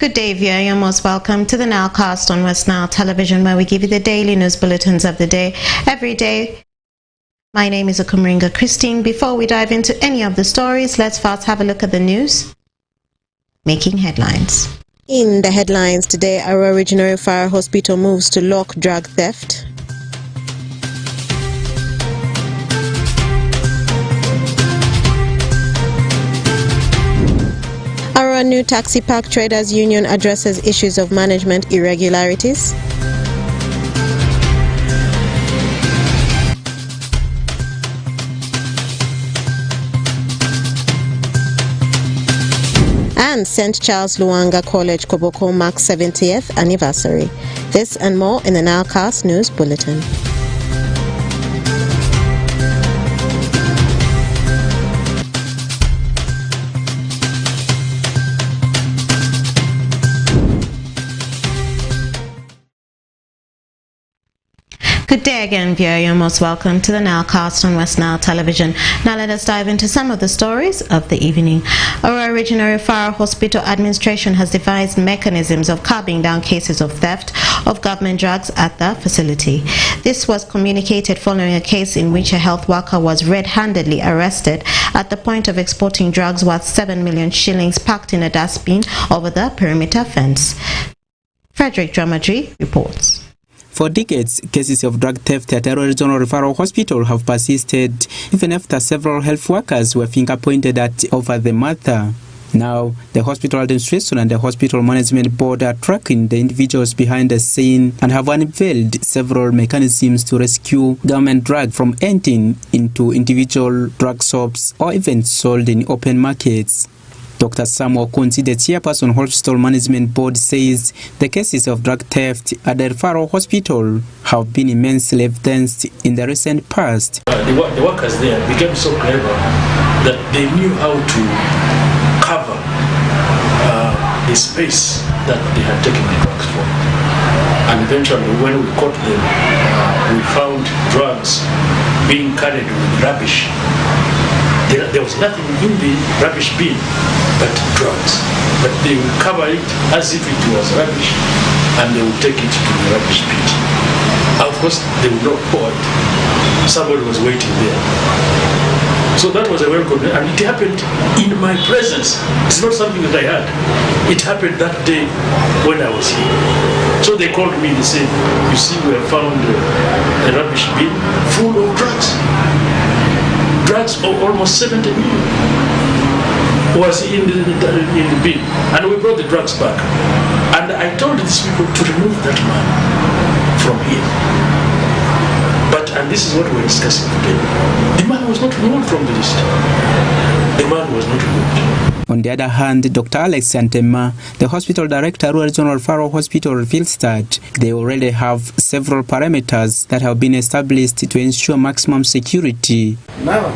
Good day, viewer. You're most welcome to the Nilecast on Westnile Television, where we give you the daily news bulletins of the day, every day. My name is Okumringa Christine. Before we dive into any of the stories, let's first have a look at the news making headlines. In the headlines today, our Regional Fire Hospital moves to lock drug theft. Our new taxi park traders union addresses issues of management irregularities. And St. Charles Luanga College Koboko marks 70th anniversary. This and more in the Nilecast News Bulletin. Good day again, viewer. You're most welcome to the Nilecast on Westnile Television. Now let us dive into some of the stories of the evening. Our Regional Fire Hospital Administration has devised mechanisms of curbing down cases of theft of government drugs at the facility. This was communicated following a case in which a health worker was red-handedly arrested at the point of exporting drugs worth 7 million shillings packed in a dustbin over the perimeter fence. Frederick Dramadri reports. For decades, cases of drug theft at Arua Regional Referral Hospital have persisted, even after several health workers were finger-pointed at over the matter. Now, the hospital administration and the hospital management board are tracking the individuals behind the scene and have unveiled several mechanisms to rescue government drugs from entering into individual drug shops or even sold in open markets. Dr. Samuel Kunzi, the chairperson Hospital Management Board, says the cases of drug theft at the referral hospital have been immensely evidenced in the recent past. The workers there became so clever that they knew how to cover the space that they had taken the drugs from. And eventually, when we caught them, we found drugs being carried with rubbish. There was nothing in the rubbish bin but drugs. But they would cover it as if it was rubbish and they would take it to the rubbish pit. Of course, they would not pour it. Somebody was waiting there. So that was a welcome, and it happened in my presence. It's not something that I had. It happened that day when I was here. So they called me and they said, you see, we have found a rubbish bin full of drugs. Drugs of almost 70 million was in the bin, and we brought the drugs back. And I told these people to remove that man from here. And this is what we're discussing today. The man was not removed from the list. The man was not removed. On the other hand, Dr. Alex Santema, the hospital director at Arua Regional Referral Hospital, reveals that they already have several parameters that have been established to ensure maximum security. Now,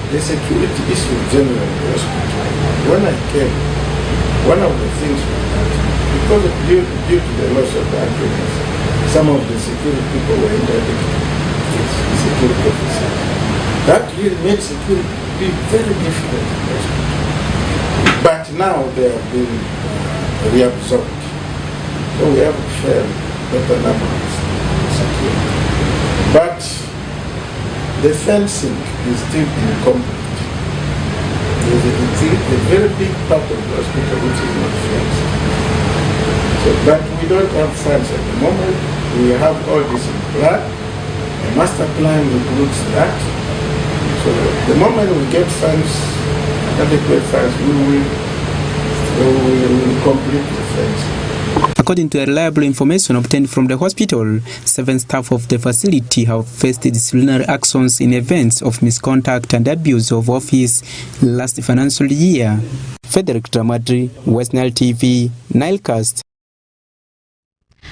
the security issue generally in the hospital. When I came, one of the things was that because due to the loss of the accuracy, some of the security people were interdicted. The security officer. That really made security be very difficult in the hospital. But now they have been reabsorbed. So we have a fair better number of security. But the fencing is still incomplete. There's a very big part of the hospital which is not fenced. So, but we don't have funds at the moment. We have all this in plan. The master plan includes that. So the moment we get funds, adequate funds, we will complete the funds. According to reliable information obtained from the hospital, 7 staff of the facility have faced disciplinary actions in events of misconduct and abuse of office last financial year. Frederick Dramadri, Westnile TV, Nilecast.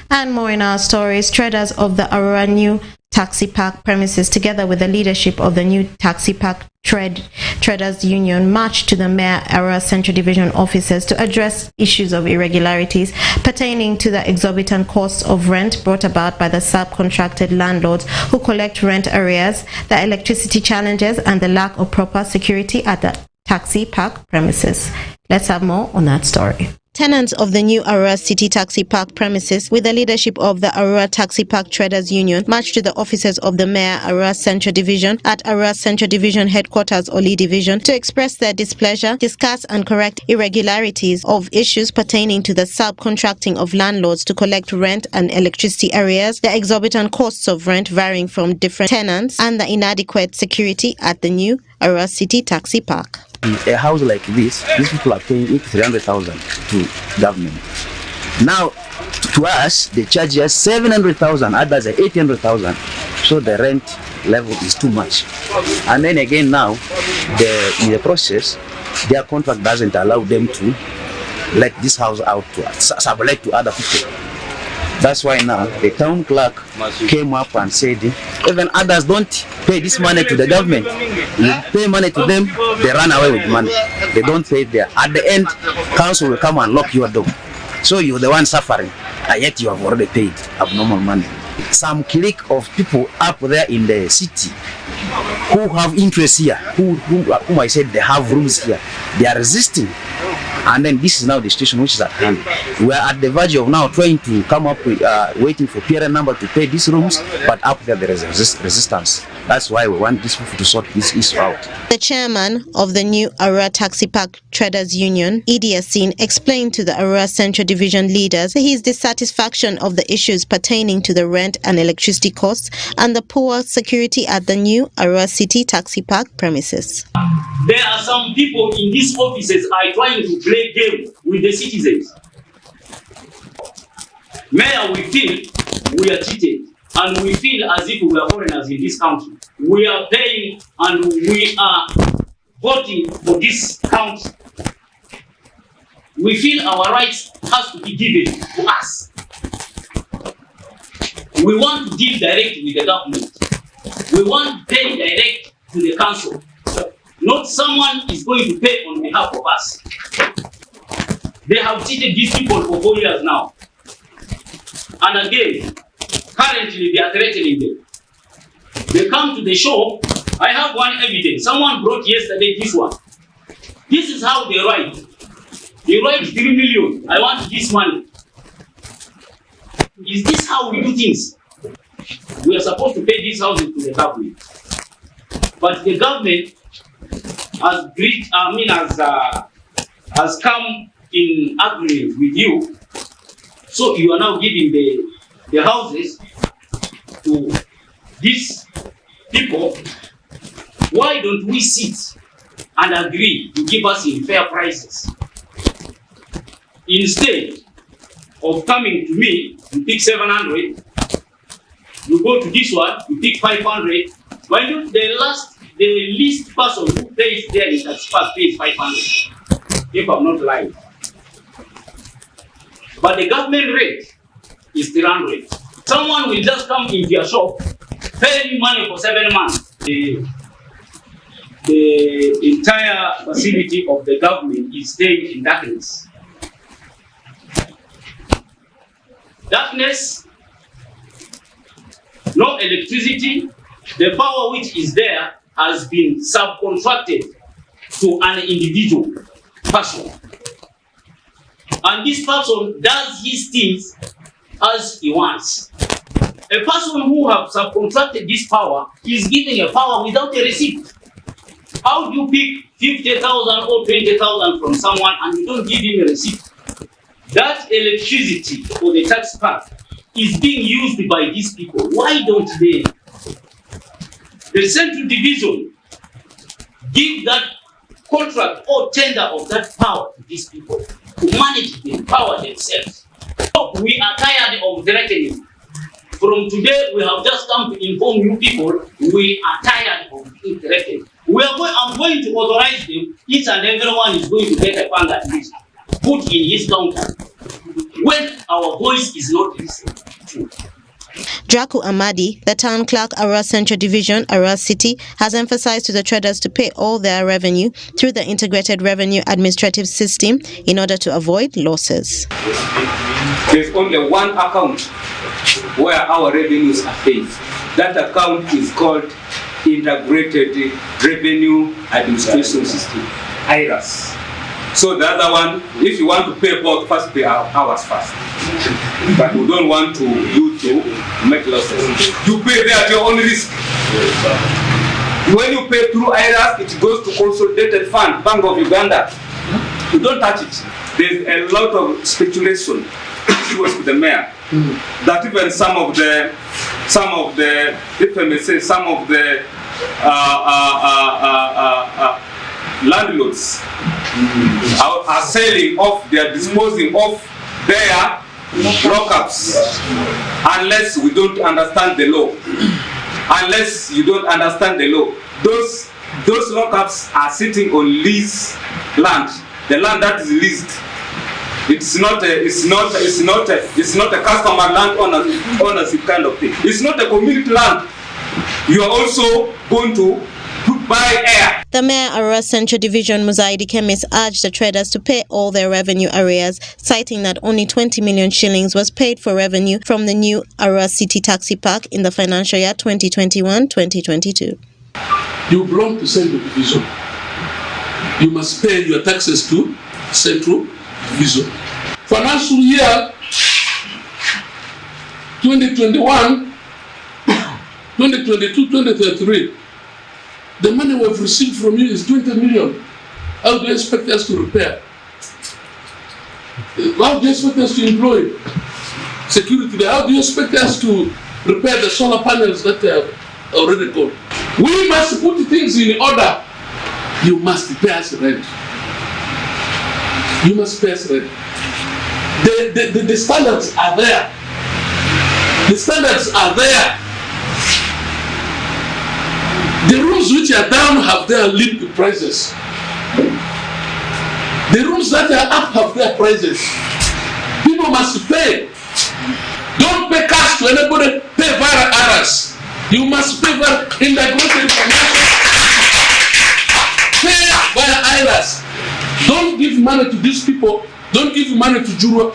And more in our stories. Traders of the Arua new taxi park premises, together with the leadership of the new taxi park traders union, marched to the Mayor Arua Central Division offices to address issues of irregularities pertaining to the exorbitant costs of rent brought about by the subcontracted landlords who collect rent arrears, the electricity challenges, and the lack of proper security at the taxi park premises. Let's have more on that story. Tenants of the new Arua City Taxi Park premises, with the leadership of the Arua Taxi Park Traders Union, marched to the offices of the Mayor Arua Central Division at Arua Central Division Headquarters Oli Division to express their displeasure, discuss and correct irregularities of issues pertaining to the subcontracting of landlords to collect rent and electricity arrears, the exorbitant costs of rent varying from different tenants, and the inadequate security at the new Arua City Taxi Park. A house like this, these people are paying 300,000 to government. Now, to us, they charge us 700,000, others are 800,000. So the rent level is too much. And then again now, in the process, their contract doesn't allow them to let this house out to sublet to other people. That's why now the town clerk came up and said, even others don't pay this money to the government. You pay money to them, they run away with money. They don't pay there. At the end, council will come and lock your door. So you're the one suffering, and yet you have already paid abnormal money. Some clique of people up there in the city who have interest here, whom I said they have rooms here, they are resisting. And then this is now the situation which is at hand. We are at the verge of now trying to come up with, waiting for PRN number to pay these rooms, but up there is resistance. That's why we want these people to sort this issue out. The chairman of the new Arua Taxi Park Traders Union, Idi Yassin, explained to the Arua Central Division leaders his dissatisfaction of the issues pertaining to the rent and electricity costs and the poor security at the new Arua City Taxi Park premises. There are some people in these offices are trying to play game with the citizens. Mayor, we feel we are cheated, and we feel as if we are foreigners in this country. We are paying and we are voting for this country. We feel our rights has to be given to us. We want to deal direct with the government. We want to pay direct to the council. Not someone is going to pay on behalf of us. They have cheated these people for 4 years now. And again, currently they are threatening them. They come to the shop. I have one evidence. Someone brought yesterday this one. This is how they write. They write 3 million. I want this money. Is this how we do things? We are supposed to pay these houses to the government. But the government has come in agreement with you. So you are now giving the houses to these people. Why don't we sit and agree to give us in fair prices? Instead of coming to me, you pick 700, you go to this one, you pick 500. Why don't the least person who pays there in that spot pays 500, if I'm not lying. But the government rate is 300. Someone will just come into your shop, pay me money for 7 months. The entire facility of the government is staying in darkness. Darkness, no electricity. The power which is there has been subcontracted to an individual person. And this person does his things as he wants. A person who has subcontracted this power is giving a power without a receipt. How do you pick 50,000 or 20,000 from someone and you don't give him a receipt? That electricity for the tax part is being used by these people. Why don't they? The Central Division give that contract or tender of that power to these people to manage the power themselves. So we are tired of threatening. From today, we have just come to inform you people, we are tired of being threatened. I'm going to authorize them, each and everyone is going to get a pound at least, put in his counter, when our voice is not listened to. Draku Amadi, the town clerk, Arua Central Division, Arua City, has emphasized to the traders to pay all their revenue through the integrated revenue administrative system in order to avoid losses. There's only one account where our revenues are paid. That account is called Integrated Revenue Administration System, IRAS. So the other one, if you want to pay both, first pay hours first. But we don't want you to make losses. You pay there at your own risk. When you pay through IRAS, it goes to Consolidated Fund, Bank of Uganda. You don't touch it. There's a lot of speculation with the mayor that even some of the, if I may say, some of the landlords are selling off, they are disposing of their lockups unless we don't understand the law. Unless you don't understand the law, those lockups are sitting on lease land. The land that is leased, it's not a customer land ownership kind of thing. It's not a community land. You are also going to buy air. The Mayor Arua Central Division Muzaidi Chemist urged the traders to pay all their revenue arrears, citing that only 20 million shillings was paid for revenue from the new Arua City Taxi Park in the financial year 2021-2022. You belong to Central Division. You must pay your taxes to Central Division. Financial year 2021, 2022, 2023. The money we've received from you is 20 million. How do you expect us to repair? How do you expect us to employ security? How do you expect us to repair the solar panels that are already gone? We must put things in order. You must pay us rent. You must pay us rent. The standards are there. The standards are there. The rooms which are down have their limit prices. The rooms that are up have their prices. People must pay. Don't pay cash to anybody, pay via IRAS. You must pay via in the grocery commercial. Pay via IRAS. Don't give money to these people. Don't give money to Jura.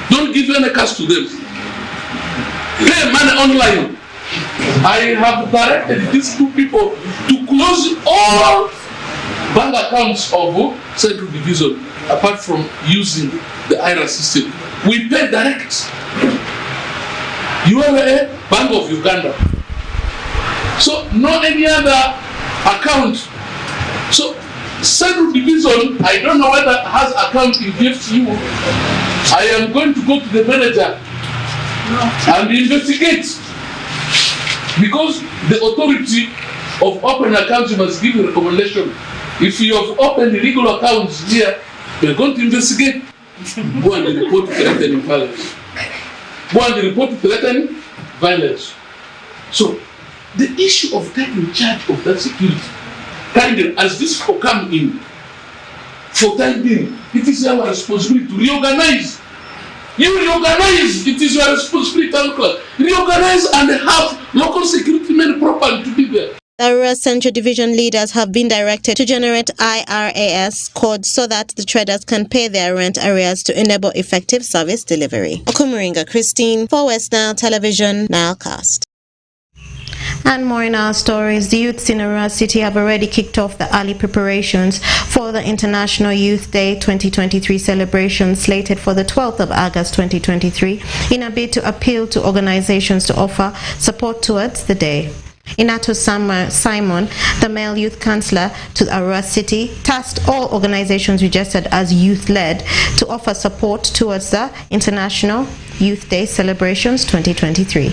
Don't give any cash to them. Pay money online. I have directed these two people to close all bank accounts of Central Division apart from using the IRA system. We pay direct. You are a Bank of Uganda. So not any other account. So Central Division, I don't know whether has account in you. I am going to go to the manager and investigate. Because the authority of open accounts must give a recommendation. If you have opened illegal accounts here, we are going to investigate. Go and report threatening violence. Go and report threatening violence. So, the issue of taking charge of that security, kindly, as these people come in, for time being, it is our responsibility to reorganize. You reorganize, it is your responsibility, reorganize and have local security men properly to be there. The Arua Central Division leaders have been directed to generate IRAS codes so that the traders can pay their rent arrears to enable effective service delivery. Okumuringa Christine for Westnile Television, Nilecast. And more in our stories. The youths in Arua City have already kicked off the early preparations for the International Youth Day 2023 celebration slated for the 12th of August 2023 in a bid to appeal to organizations to offer support towards the day. Inato Simon, the male youth councillor to Arua City, tasked all organizations registered as youth-led to offer support towards the International Youth Day celebrations 2023.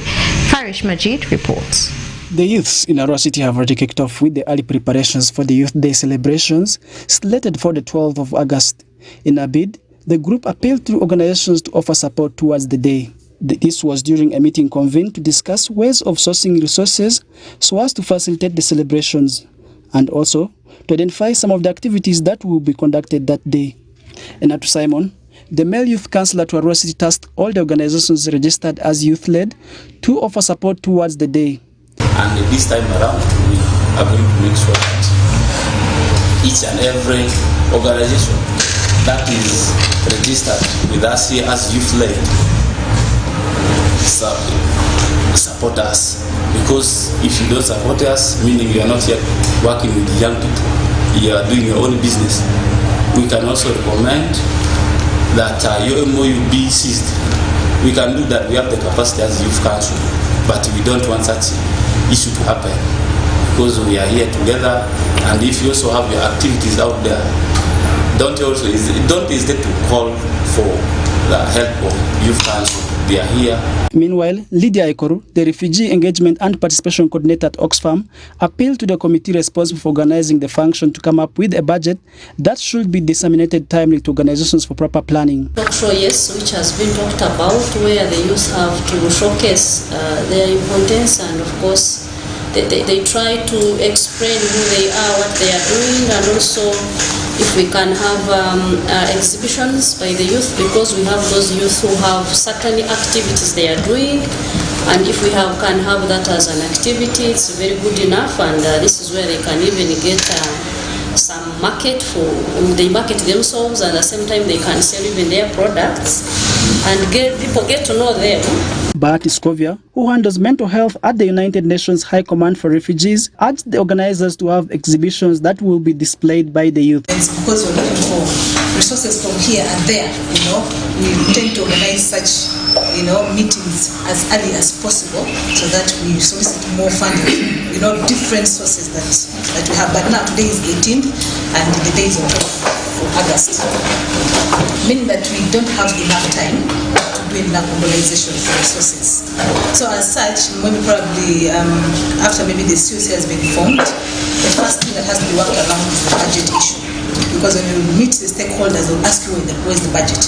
Farish Majid reports. The youths in Arua City have already kicked off with the early preparations for the Youth Day celebrations slated for the 12th of August. In a bid, the group appealed to organizations to offer support towards the day. This was during a meeting convened to discuss ways of sourcing resources so as to facilitate the celebrations and also to identify some of the activities that will be conducted that day. Inato Simon, the male youth councillor to Arua City, tasked all the organizations registered as youth-led to offer support towards the day. And this time around, we are going to make sure that each and every organization that is registered with us here as youth-led support us. Because if you don't support us, meaning you are not yet working with young people, you are doing your own business. we can also recommend that your MOU be ceased. We can do that. We have the capacity as youth council, but we don't want such issue to happen because we are here together. And if you also have your activities out there, don't hesitate to call for the help of youth council. They are here. Meanwhile, Lydia Ekoru, the Refugee Engagement and Participation Coordinator at Oxfam, appealed to the committee responsible for organizing the function to come up with a budget that should be disseminated timely to organizations for proper planning. Workshop, yes, which has been talked about, where the youth have to showcase their importance, and of course they try to explain who they are, what they are doing, and also if we can have exhibitions by the youth, because we have those youth who have certain activities they are doing, and if we can have that as an activity, it's very good enough, and this is where they can even get some market for, they market themselves, and at the same time they can sell even their products and people get to know them. But Scovia, who handles mental health at the United Nations High Command for Refugees, urged the organizers to have exhibitions that will be displayed by the youth. It's because we're looking for resources from here and there, we tend to organize such, meetings as early as possible so that we solicit more funding, different sources that we have. But now today is 18th and the day is of August, meaning that we don't have enough time to do enough mobilization for resources. So as such, maybe probably after maybe the COC has been formed, the first thing that has to be worked around is the budget issue. Because when you meet the stakeholders, they'll ask you where's the budget,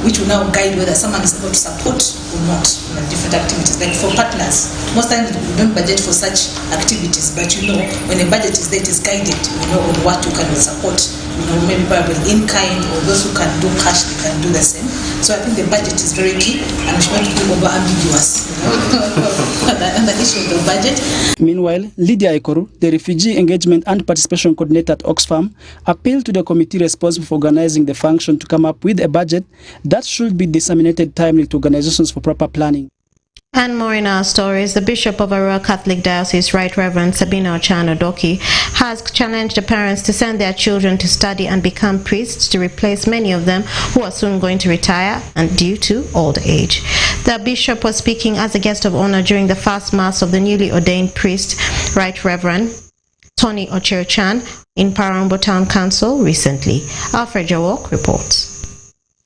which will now guide whether someone is able to support or not different activities. Like for partners, most times we don't budget for such activities, but when a budget is there, it is guided, on what you can support, maybe probably in kind, or those who can do cash, they can do the same. So I think the budget is very key, and we should not be over ambiguous, on the issue of the budget. Meanwhile, Lydia Ekoru, the Refugee Engagement and Participation Coordinator at Oxfam, appealed to the committee responsible for organizing the function to come up with a budget that should be disseminated timely to organizations for proper planning. And more in our stories, the Bishop of Arua Catholic Diocese, Right Reverend Sabina Ochan-Odoki, has challenged the parents to send their children to study and become priests to replace many of them who are soon going to retire and due to old age. The Bishop was speaking as a guest of honor during the first Mass of the newly ordained priest, Right Reverend Tony Ocherchan, in Parambo Town Council recently. Alfred Jawok reports.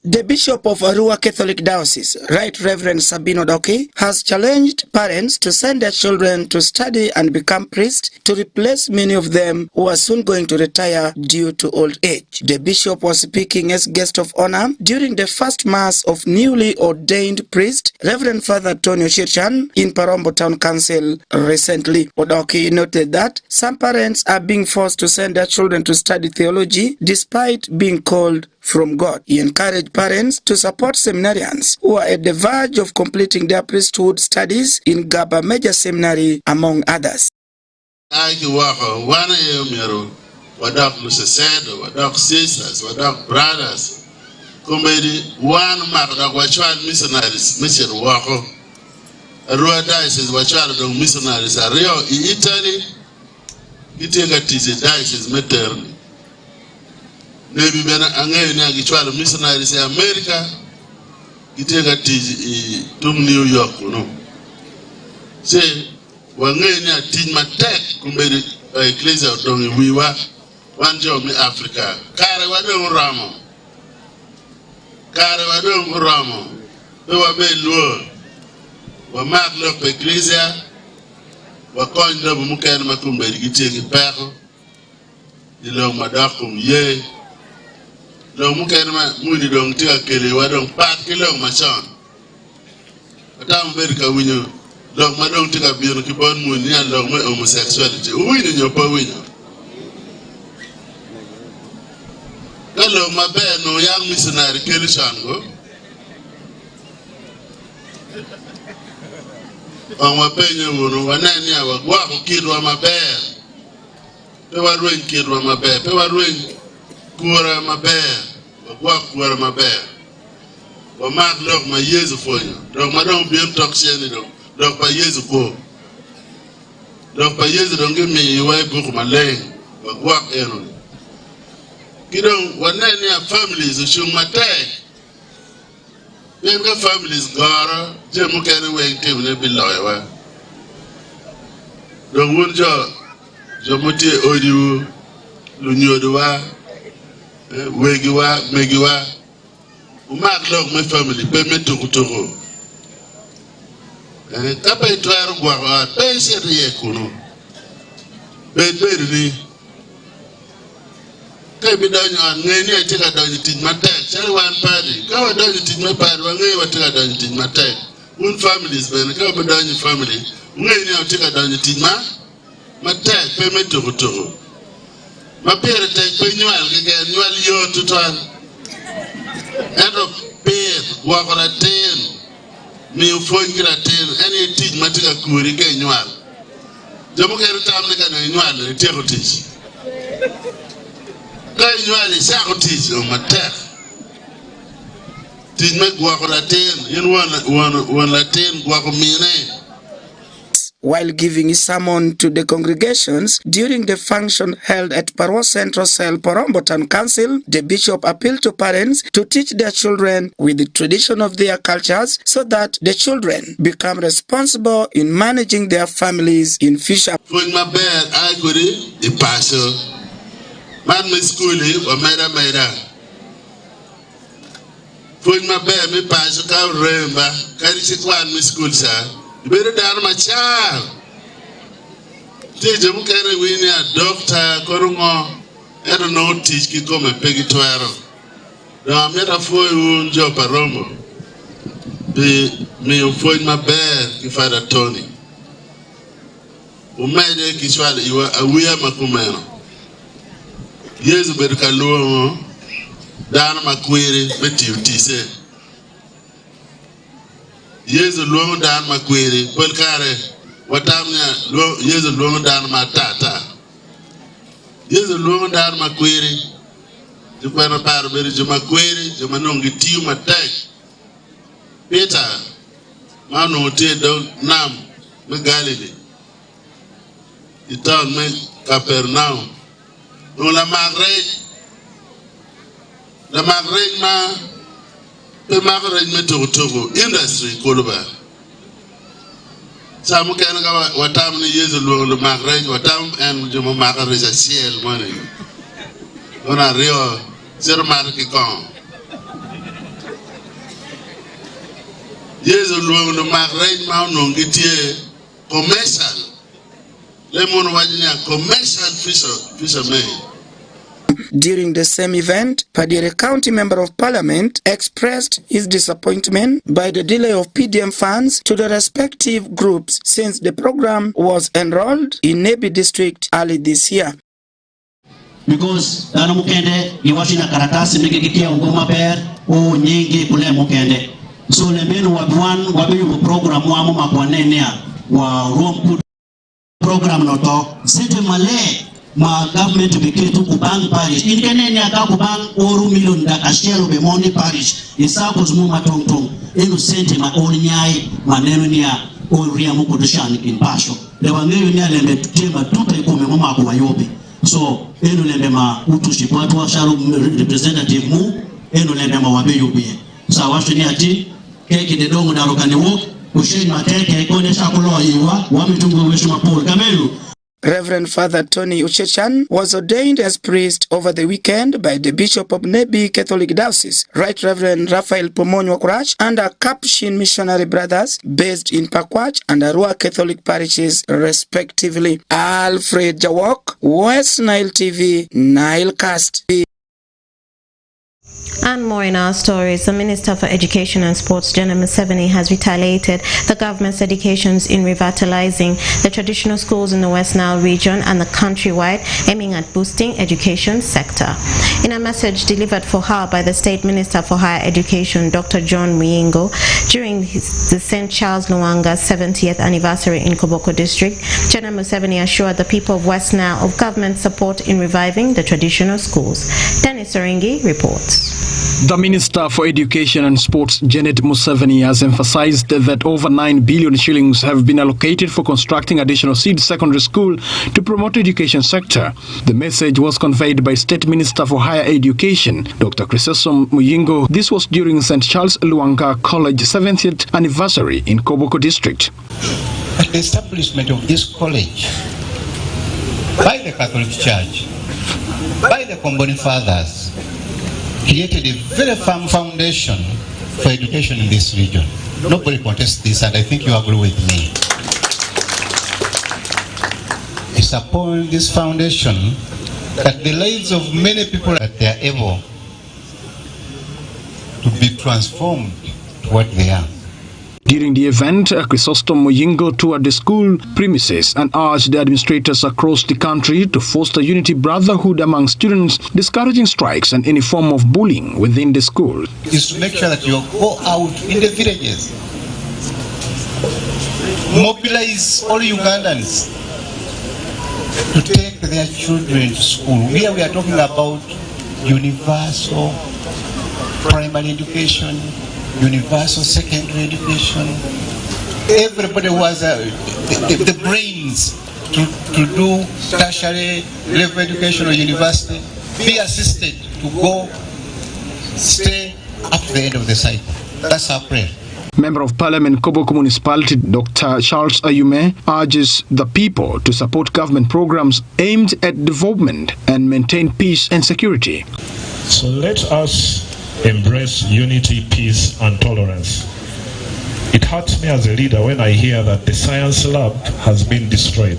The Bishop of Arua Catholic Diocese, Right Reverend Sabina Odoki, has challenged parents to send their children to study and become priests to replace many of them who are soon going to retire due to old age. The Bishop was speaking as guest of honor during the first Mass of newly ordained priest, Reverend Father Tony Ocherchan, in Parambo Town Council recently. Odoki noted that some parents are being forced to send their children to study theology despite being called from God. He encouraged parents to support seminarians who are at the verge of completing their priesthood studies in Gaba Major Seminary, among others. Wadak Lusasedo, Wadak sisters, Wadak brothers, Comedy, one Makadak Wachuan missionaries, Mission Wako, Arua Diocese, Wachuan missionaries are real in Italy, Gitega Tisi Diocese Maternity. Maybe when I get missionaries in America, Gitega Tisi to New York, Say, when I teach my tech, Comedy, Ecclesia, we were. One job in Africa. Kare wadong ramo. We were made low. We mark look ecclesia. We coin double muken makumbe gitegi peko. The long madakum ye. Long muken muni dong tia kele wadong pat kilong machan. Atam America winyo. Long madong tika biyo kibon muni and long me homosexuality. Winyo nyopa winyo. Hello, my bad, no young missionary, Kelly Shango. On my penny, one hour, walk kid on my bed. Pewa ring kid on my bed. Pewa ring, Kura my bed. Walk where my bed. But Mark look my years for you. Dog, my don't be intoxicated. Dog, by years ago. Dog, by years don't give me a way book my lane. But walk in. Kidong wanani families ushumate. Yenga families gara jemu kene wengte une biloywa. Dong wunjo jomuti odiu lunyodowa wegiwa megiwa. Umak log my family peme tukutuku. Kapa itwaro gwa pese riye kuno. Bedbedi Kabi donyo ngeni atika donyo tij matek. Chali wan party. Kawa donyo tij matek. Wange watika donyo tij matek. Un families bene. Kawa donyo family. Ngeni atika donyo tij matek. Peme tukutuku. Mapere tek pe nyual kike. Nyual yo tutuan. Ero pere. Wakora ten. Mi ufony kila ten. Eni tij matika kuri ke nyual. Jamu kere tamne kano nyual. Teko tij. Nyuali sakotis on my terre. Did make Guacolatin in one Latin Guacomine. While giving his sermon to the congregations during the function held at Parwa Central Cell Porombotan Council, the bishop appealed to parents to teach their children with the tradition of their cultures so that the children become responsible in managing their families in future. For my bed, I could the pastor. Man me schoolie wa mera. Fun ma be me pass ka remba kari si kwan me school sa. Ibere dar ma cha. Teje mu kere wini a doctor korungo. Era no teach ki come pegi twero. Na mera foi un jo paromo. Me foi ma be ki Father Tony. Umede ki swale iwa awia makumeno. Yesu berka luo dana makwere beti utise. Yesu luo dana makwere polkare watamnya Yesu luo dana matata. Yesu luo dana makwere jukwana paro beri jumakwere jumanongi tiu matek. Peter mano te do nam me Galilee. Itan me Capernaum. No la magrej ma pe magrej me togo industry koloba. Samu kena ka watam ni Yesu lo magrej watam en jomo magrej a ciel money. Ona rio zero marki kon. Yesu lo magrej ma no ngitie commercial. Lemon wajinya commercial fishermen. During the same event, Padire County Member of Parliament expressed his disappointment by the delay of PDM funds to the respective groups since the program was enrolled in Nebi district early this year. Because dana mukende iwashina karatasi megegekia ungoma per o nyingi kule mukende. So lembenu wabiwan wabiyu program wamu makwanenea wa rompu program noto sete male ma government beketu kubang parish inkenene aka kubang oru million da ashelo be moni parish isako zumu matongtong enu sente ma onyai maneno nia oria mukudushani in pasho le wangeyo nia lembe tema tupe kume mama kwa yobe so enu lembe ma utushi kwa tu ashalo representative mu enu lembe ma wabe yobe sa washo ni ati keki de dongo darokane wo ushini mateke ikonesha kuloa yiwa wamitungu weshu mapolo kamelu. Reverend Father Tony Uchechan was ordained as priest over the weekend by the Bishop of Nebi Catholic Diocese, Right Reverend Raphael Pomonyo Kurach, and our Capuchin Missionary Brothers based in Pakwach and Arua Catholic parishes respectively. Alfred Jawok, Westnile TV, Nilecast. And more in our stories. The Minister for Education and Sports, General Museveni, has retaliated the government's dedications in revitalizing the traditional schools in the West Nile region and the countrywide, aiming at boosting education sector. In a message delivered for her by the State Minister for Higher Education, Dr. John Muyingo, during the St. Charles Luanga 70th anniversary in Koboko District, General Museveni assured the people of West Nile of government support in reviving the traditional schools. Dennis Oringi reports. The Minister for Education and Sports, Janet Museveni, has emphasized that over 9 billion shillings have been allocated for constructing additional seed secondary school to promote the education sector. The message was conveyed by State Minister for Higher Education, Dr. Chrysostom Muyingo. This was during St. Charles Luanga College 70th anniversary in Koboko District. The establishment of this college by the Catholic Church, by the Comboni Fathers, created a very firm foundation for education in this region. Nobody contests this, and I think you agree with me. It's upon this foundation that the lives of many people that they are able to be transformed to what they are. During the event, Chrysostom Muyingo toured the school premises and urged the administrators across the country to foster unity, brotherhood among students, discouraging strikes and any form of bullying within the school. Is to make sure that you go out in the villages, mobilize all Ugandans to take their children to school. Here we are talking about universal primary education, universal secondary education. Everybody was the brains to do tertiary level education or university, be assisted to go stay up to the end of the cycle. That's our prayer. Member of Parliament Koboko Municipality Dr. Charles Ayume urges the people to support government programs aimed at development and maintain peace and security. So let us embrace unity, peace and tolerance. It hurts me as a leader when I hear that the science lab has been destroyed.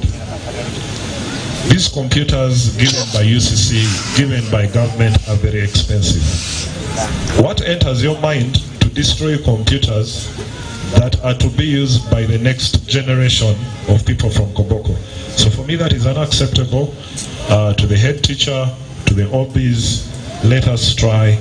These computers given by UCC, given by government, are very expensive. What enters your mind to destroy computers that are to be used by the next generation of people from Koboko? So for me that is unacceptable. To the head teacher, to the OBs, let us try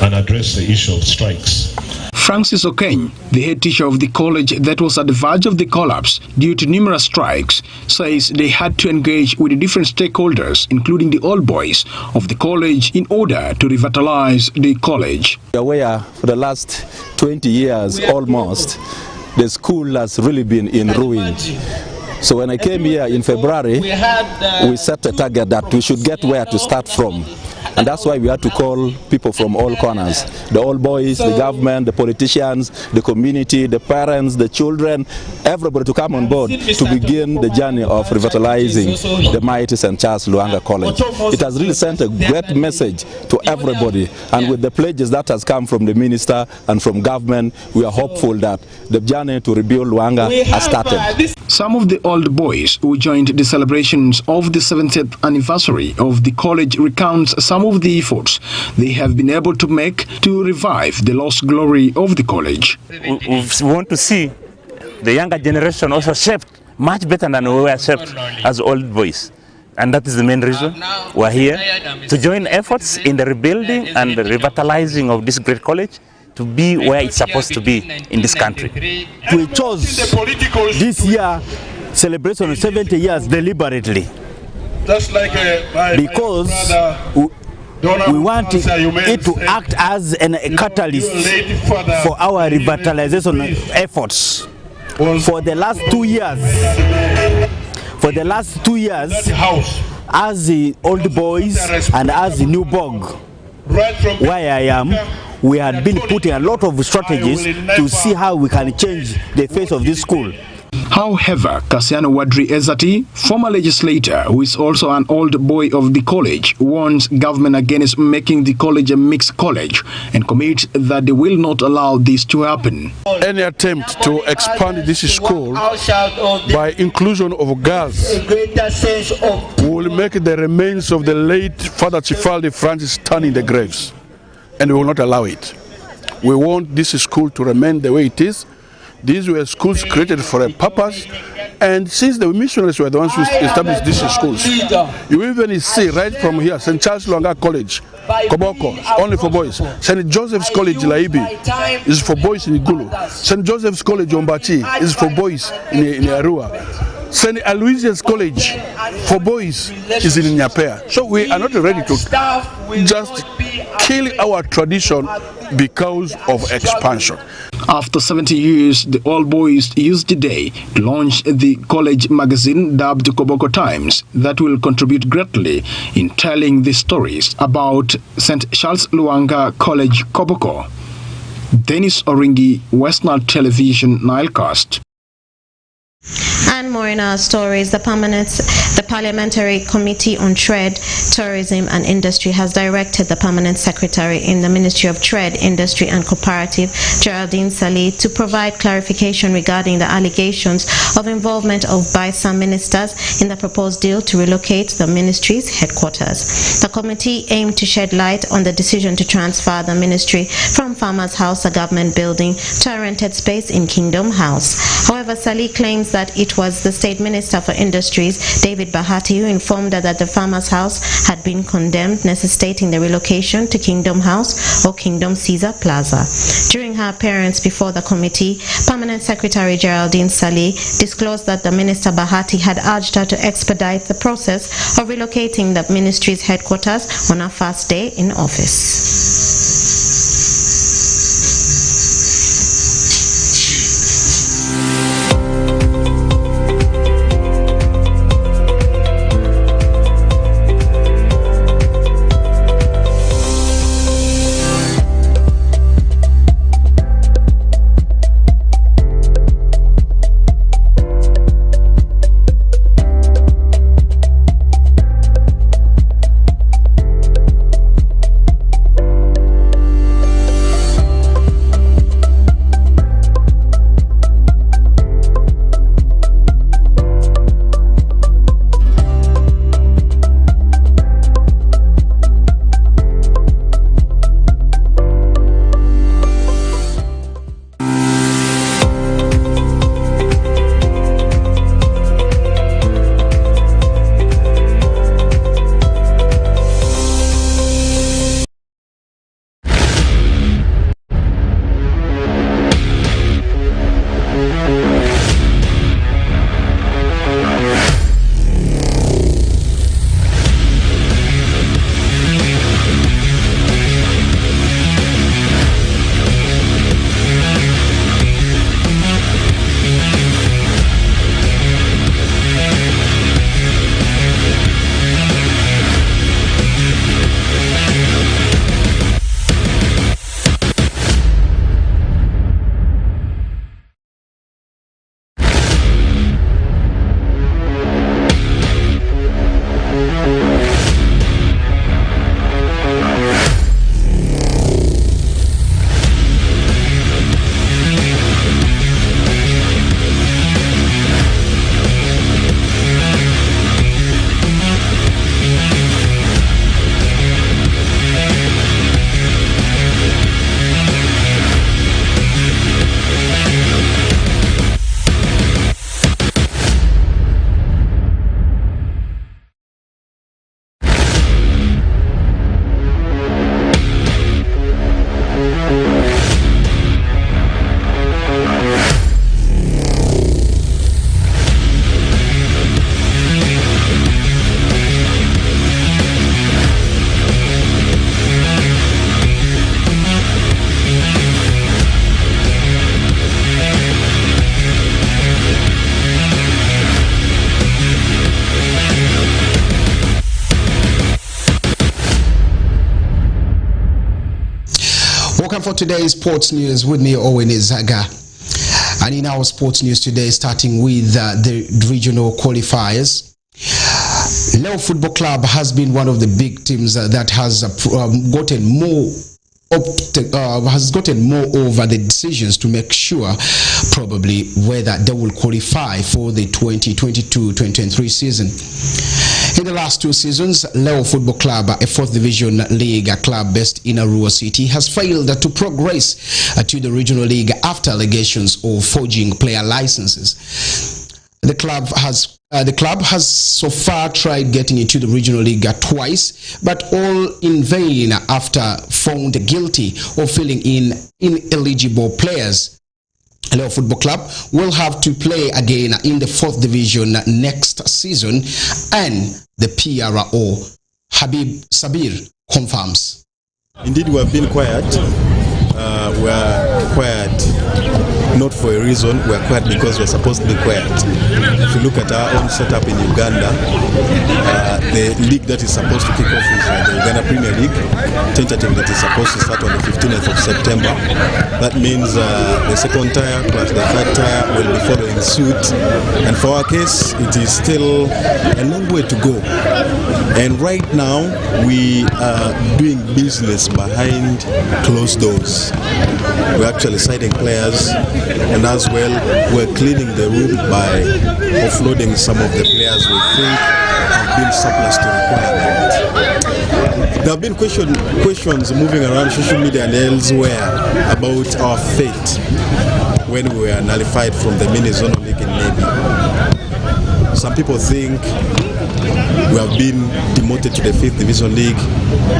and address the issue of strikes. Francis Okeny, the head teacher of the college that was at the verge of the collapse due to numerous strikes, says they had to engage with the different stakeholders, including the old boys of the college, in order to revitalize the college. We are aware for the last 20 years almost, the school has really been in ruin. So when I came here in February, we set a target that we should get where to start from. And that's why we had to call people from all corners, the old boys, the government, the politicians, the community, the parents, the children, everybody to come on board to begin the journey of revitalizing the mighty St. Charles Luanga College. It has really sent a great message to everybody, and with the pledges that has come from the minister and from government, we are hopeful that the journey to rebuild Luanga has started. Some of the old boys who joined the celebrations of the 70th anniversary of the college recounts some of the efforts they have been able to make to revive the lost glory of the college. We want to see the younger generation also shaped much better than we were shaped as old boys. And that is the main reason we're here, to join efforts in the rebuilding and the revitalizing of this great college to be where it's supposed to be in this country. We chose this year celebration of 70 years deliberately because we want it to act as a catalyst for our revitalization efforts. For the last 2 years, as the old boys and as the new bog, where I am, we had been putting a lot of strategies to see how we can change the face of this school. However, Kasiano Wadri Ezati, former legislator who is also an old boy of the college, warns government against making the college a mixed college and commits that they will not allow this to happen. Any attempt to expand this school by inclusion of girls will make the remains of the late Father Chifaldi Francis stand in the graves, and we will not allow it. We want this school to remain the way it is. These were schools created for a purpose, and since the missionaries were the ones who established these schools, you even see right from here, St. Charles Luanga College, Koboko, only for boys. St. Joseph's College, Laibi, is for boys in Igulu. St. Joseph's College, Ombachi, is for boys in Arua. St. Aloysius College for boys is in Nyapea. So we are not ready to just kill our tradition because of expansion. After 70 years, the All Boys used the day to launch the college magazine dubbed Koboko Times that will contribute greatly in telling the stories about St. Charles Luanga College Koboko. Dennis Oringi, Westnile Television, Nilecast. And more in our stories, the Parliamentary Committee on Trade, Tourism and Industry has directed the Permanent Secretary in the Ministry of Trade, Industry and Cooperative, Geraldine Salih, to provide clarification regarding the allegations of involvement by some ministers in the proposed deal to relocate the ministry's headquarters. The committee aimed to shed light on the decision to transfer the ministry from Farmers House, a government building, to a rented space in Kingdom House. However, Salih claims that it was the State Minister for Industries, David Bahati, who informed her that the Farmers House had been condemned, necessitating the relocation to Kingdom House or Kingdom Caesar Plaza. During her appearance before the committee, Permanent Secretary Geraldine Salih disclosed that the Minister Bahati had urged her to expedite the process of relocating the ministry's headquarters on her first day in office. Welcome for today's sports news. With me, Owen Izaga. And in our sports news today, starting with the regional qualifiers. NILE Football Club has been one of the big teams that has gotten more over the decisions to make sure probably whether they will qualify for the 2022-2023 season. In the last two seasons, NILE Football Club, a 4th Division League club based in Arua City, has failed to progress to the regional league after allegations of forging player licenses. The club has so far tried getting into the regional league twice, but all in vain after found guilty of filling in ineligible players. NILE Football Club will have to play again in the 4th Division next season, and the PRO Habib Sabir confirms. Indeed, we have been quiet. We are quiet not for a reason. We are quiet because we are supposed to be quiet. If you look at our own setup in Uganda, the league that is supposed to kick off is the Uganda Premier League, tentative that is supposed to start on the 15th of September. That means the second tier plus the third tier will be following suit. And for our case, it is still a long way to go. And right now, we are doing business behind closed doors. We're actually signing players, and as well, we're cleaning the room by offloading some of the players we think have been surplus to requirement. There have been questions moving around social media and elsewhere about our fate when we were nullified from the mini-zonal league in Namibia. Some people think we have been demoted to the 5th Division League.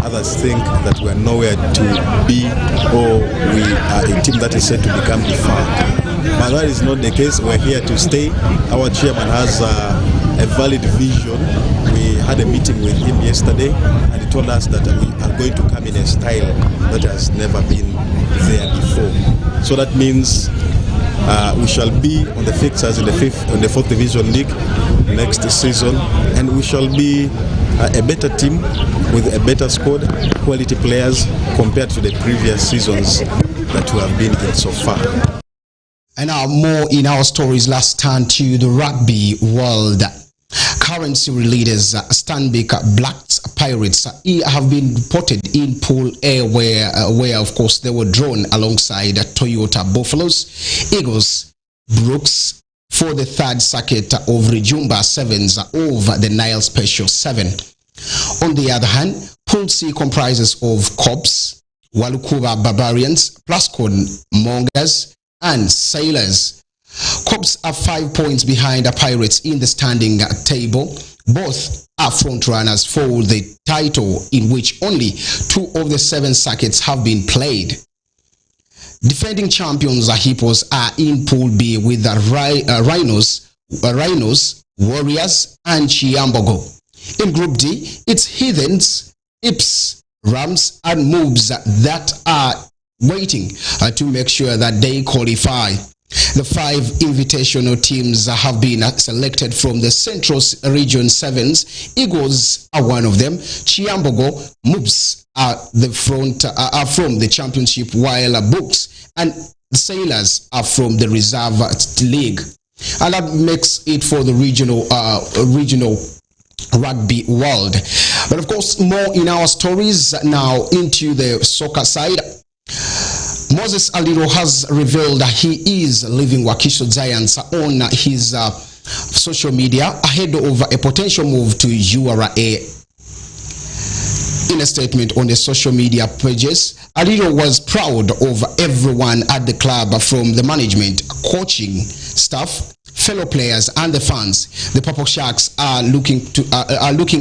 Others think that we are nowhere to be, or we are a team that is set to become defunct. But that is not the case. We're here to stay. Our chairman has a valid vision. We had a meeting with him yesterday, and he told us that we are going to come in a style that has never been there before. So that means we shall be on the fixtures in the 4th Division League next season, and we shall be a better team with a better squad, quality players compared to the previous seasons that we have been in so far. And now more in our stories. Let's turn to the rugby world. Current series leaders Stanbic Black Pirates have been reported in Pool A, where of course they were drawn alongside Toyota Buffaloes, Eagles, Brooks for the third circuit of Rijumba Sevens over the Nile Special 7. On the other hand, Pool C comprises of Cops, Walukuba Barbarians, Plascon Mongers, and Sailors. Cops are 5 points behind the Pirates in the standing table. Both are front runners for the title, in which only 2 of the 7 circuits have been played. Defending champions Hippos are in Pool B with the Rhinos, Warriors, and Chiambogo. In Group D, it's Heathens, Ips, Rams, and Moves that are waiting to make sure that they qualify. The 5 invitational teams have been selected from the Central Region 7s. Eagles are one of them. Chiambogo, Moves are from the championship, while Books and Sailors are from the reserve league. And that makes it for the regional rugby world. But of course, more in our stories now into the soccer side. Moses Aliro has revealed that he is leaving Wakiso Giants on his social media ahead of a potential move to URA. In a statement on the social media pages, Aliro was proud of everyone at the club, from the management, coaching staff, fellow players, and the fans. The Purple Sharks are looking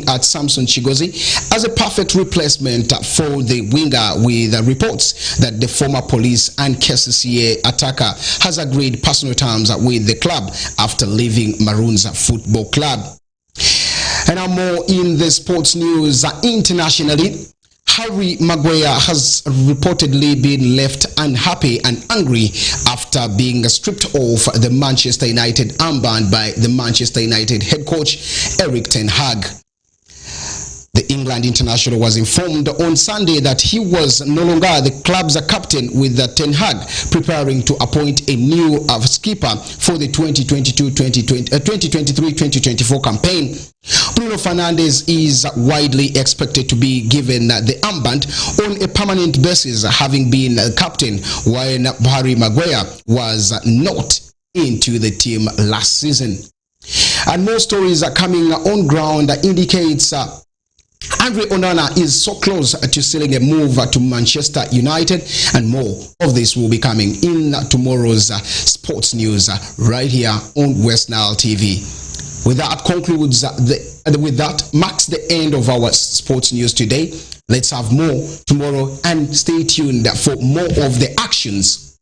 at Samson Chigozi as a perfect replacement for the winger, with reports that the former police and KCCA attacker has agreed personal terms with the club after leaving Maroons Football Club. And now more in the sports news internationally. Harry Maguire has reportedly been left unhappy and angry after being stripped off the Manchester United armband by the Manchester United head coach Erik ten Hag. The England international was informed on Sunday that he was no longer the club's captain, with Ten Hag preparing to appoint a new skipper for the 2023-2024 campaign. Bruno Fernandes is widely expected to be given the armband on a permanent basis, having been captain when Harry Maguire was not into the team last season. And more stories are coming on ground that indicates Andre Onana is so close to sealing a move to Manchester United, and more of this will be coming in tomorrow's sports news right here on Westnile TV. With that concludes with that marks the end of our sports news today. Let's have more tomorrow, and stay tuned for more of the actions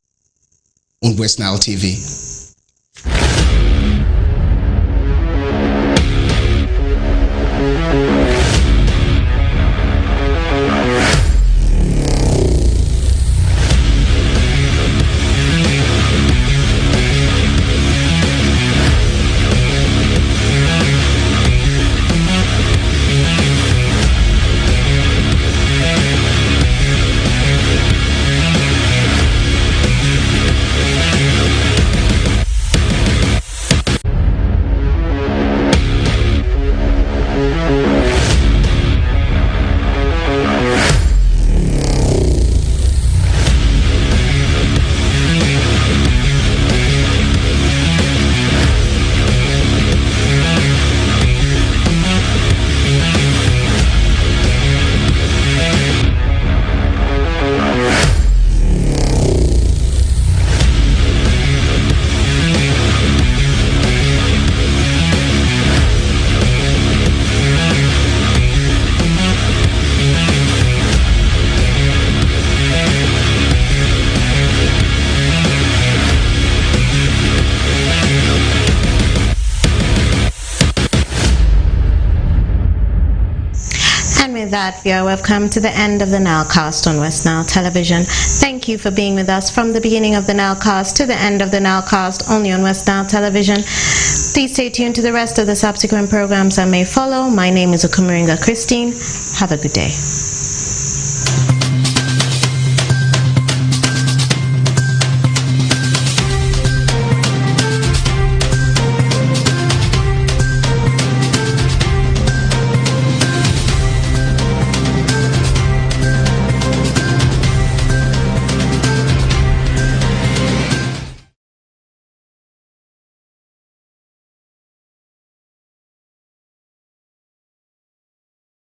on Westnile TV. And with that, we have come to the end of the Nilecast on West Nile Television. Thank you for being with us from the beginning of the Nilecast to the end of the Nilecast, only on West Nile Television. Please stay tuned to the rest of the subsequent programs that may follow. My name is Okumuringa Christine. Have a good day.